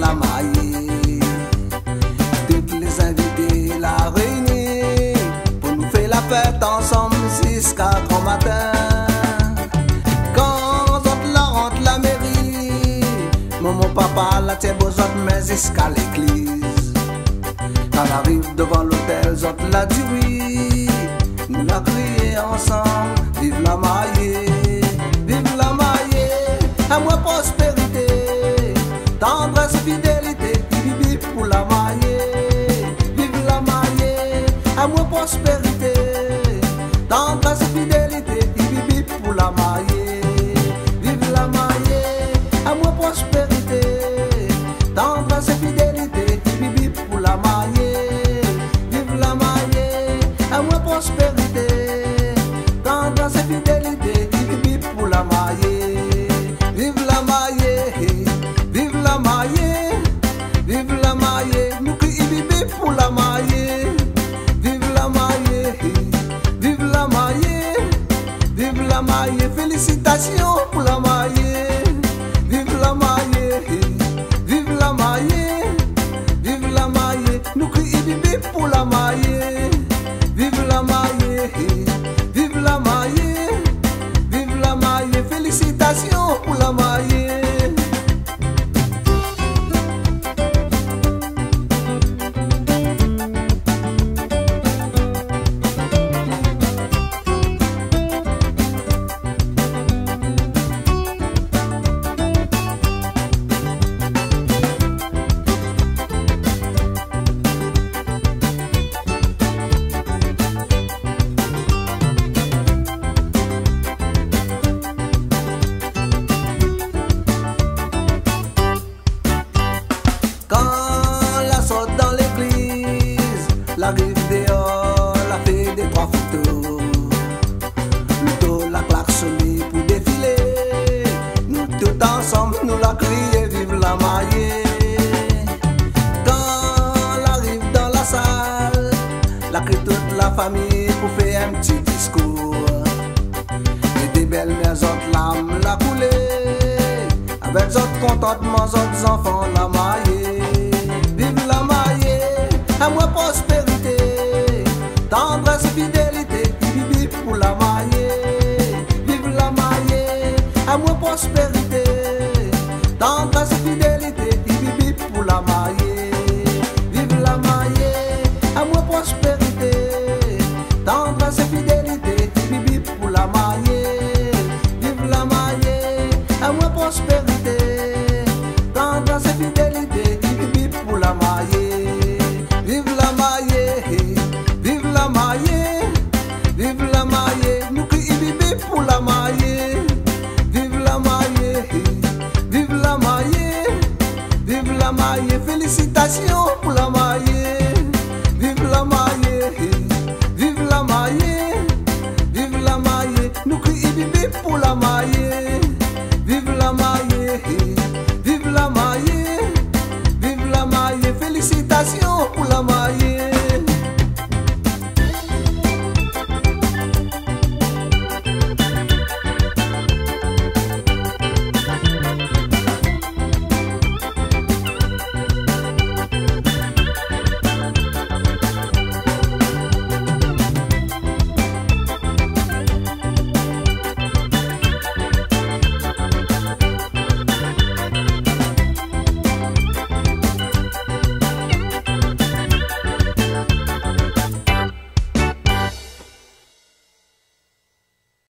La mariée, toutes les invités la réunie pour nous faire la fête ensemble jusqu'à grand matin. Quand on la rentre la mairie, maman papa la tient aux autres mais jusqu'à l'église. Quand elle arrive devant l'hôtel, zot la dit oui, nous la crier ensemble, vive la mariée, à moi prospérité, tendresse et fidélité, bibi pour la mariée, vive la mariée, à moi prospérité, tendresse et fidélité, bibi pour la mariée, vive la mariée, à moi prospérité, tendresse et fidélité, bibi pour la mariée, vive la mariée, à moi prospérité, tendresse et fidélité, bibi pour la mariée, vive la mariée. Vive la mariée, nous qui bébé pour la mariée. Vive la mariée, vive la mariée, vive la mariée, félicitations pour la mariée. Vive la mariée, vive la mariée, vive la mariée, nous qui bébé pour la mariée. Vive la mariée, vive la mariée, vive la mariée, félicitations pour la mariée. La rive dehors, la fait des trois photos. Nous tous la klaxonner pour défiler. Nous tous ensemble, nous la crier, vive la mariée. Quand elle arrive dans la salle, la crie toute la famille pour faire un petit discours. Et des belles-mères, autres larmes la couler. Avec autres contentement, autres enfants la mariée. Vive la mariée, à moi prospérité, tendresse et fidélité, bibi pour la mariée. Vive la mariée, à moi prospérité, tendresse et fidélité, bibi pour la mariée. Vive la mariée, à moi prospérité, tendresse et fidélité, bibi pour la mariée. Vive la mariée, à moi prospérité, tendresse et fidélité, bibi pour la mariée. Vive la mariée, vive la mariée, vive la mariée, nous qui bébé pour la mariée. Vive la mariée, vive la mariée, vive la mariée, félicitations